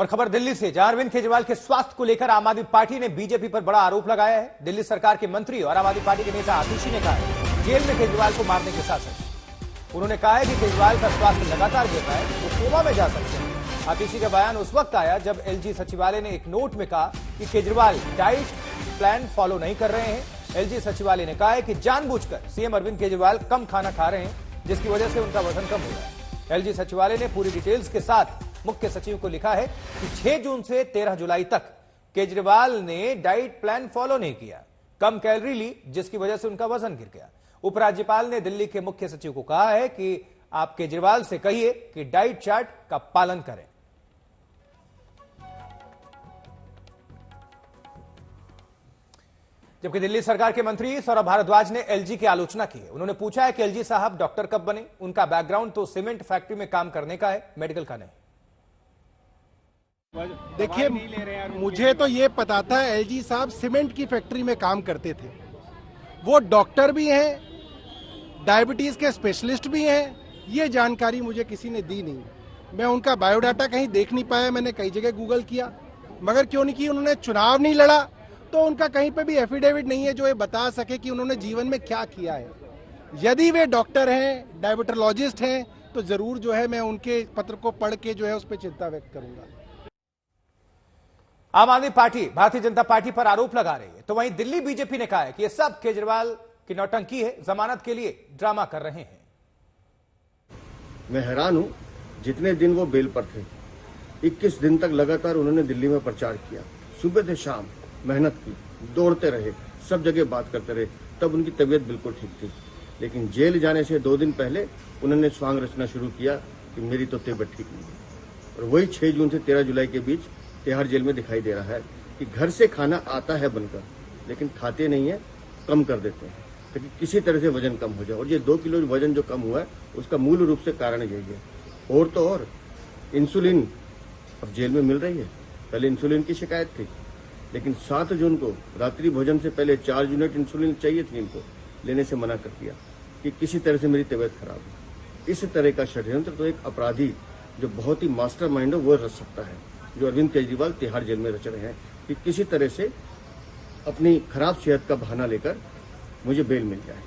और खबर दिल्ली से, जहां अरविंद केजरीवाल के स्वास्थ्य को लेकर आम आदमी पार्टी ने बीजेपी पर बड़ा आरोप लगाया है। दिल्ली सरकार के मंत्री और आम आदमी पार्टी के नेता आतिशी ने कहा है जेल में केजरीवाल को मारने के साथ उन्होंने कहा है कि केजरीवाल का स्वास्थ्य लगातार गिर रहा है, वो कोमा में जा सकते हैं। आतिशी का बयान उस वक्त आया जब एलजी सचिवालय ने एक नोट में कहा कि केजरीवाल डाइट प्लान फॉलो नहीं कर रहे हैं। एलजी सचिवालय ने कहा है कि जानबूझकर सीएम अरविंद केजरीवाल कम खाना खा रहे हैं, जिसकी वजह से उनका वजन कम हो रहा है। एलजी सचिवालय ने पूरी डिटेल्स के साथ मुख्य सचिव को लिखा है कि 6 जून से 13 जुलाई तक केजरीवाल ने डाइट प्लान फॉलो नहीं किया, कम कैलोरी ली, जिसकी वजह से उनका वजन गिर गया। उपराज्यपाल ने दिल्ली के मुख्य सचिव को कहा है कि आप केजरीवाल से कहिए कि डाइट चार्ट का पालन करें। जबकि दिल्ली सरकार के मंत्री सौरभ भारद्वाज ने एलजी की आलोचना की है। उन्होंने पूछा है कि एलजी साहब डॉक्टर कब बने? उनका बैकग्राउंड तो सीमेंट फैक्ट्री में काम करने का है, मेडिकल का नहीं। देखिए, मुझे तो ये पता था एलजी साहब सीमेंट की फैक्ट्री में काम करते थे। वो डॉक्टर भी हैं, डायबिटीज के स्पेशलिस्ट भी हैं, ये जानकारी मुझे किसी ने दी नहीं। मैं उनका बायोडाटा कहीं देख नहीं पाया, मैंने कई जगह गूगल किया, मगर क्यों नहीं की, उन्होंने चुनाव नहीं लड़ा तो उनका कहीं पे भी एफिडेविट नहीं है जो ये बता सके कि उन्होंने जीवन में क्या किया है। यदि वे डॉक्टर हैं, डायबिटोलॉजिस्ट हैं, तो जरूर जो है मैं उनके पत्र को पढ़ के जो है उस पर चिंता व्यक्त करूंगा। आम आदमी पार्टी भारतीय जनता पार्टी पर आरोप लगा रही है, तो वहीं दिल्ली बीजेपी ने कहा है कि यह सब केजरीवाल की नौटंकी है, जमानत के लिए ड्रामा कर रहे हैं। मैं हैरान हूं, जितने दिन वो बेल पर थे 21 दिन तक लगातार उन्होंने दिल्ली में प्रचार किया, सुबह से शाम मेहनत की, दौड़ते रहे, सब जगह बात करते रहे, तब उनकी तबीयत बिल्कुल ठीक थी। लेकिन जेल जाने से 2 दिन पहले उन्होंने स्वांग रचना शुरू किया कि मेरी तो तबीयत ठीक नहीं है। और वही 6 जून से 13 जुलाई के बीच तिहाड़ जेल में दिखाई दे रहा है कि घर से खाना आता है बनकर, लेकिन खाते नहीं है, कम कर देते हैं ताकि किसी तरह से वजन कम हो जाए। और ये 2 किलो वजन जो कम हुआ है उसका मूल रूप से कारण यही है। और तो और इंसुलिन अब जेल में मिल रही है, पहले इंसुलिन की शिकायत थी, लेकिन 7 जून को रात्रि भोजन से पहले 4 यूनिट इंसुलिन चाहिए थी, इनको लेने से मना कर दिया कि किसी तरह से मेरी तबीयत खराब है। इस तरह का षड्यंत्र तो एक अपराधी जो बहुत ही मास्टरमाइंड है वो रच सकता है, जो अरविंद केजरीवाल तिहाड़ जेल में रच रहे हैं कि किसी तरह से अपनी खराब सेहत का बहाना लेकर मुझे बेल मिल जाए।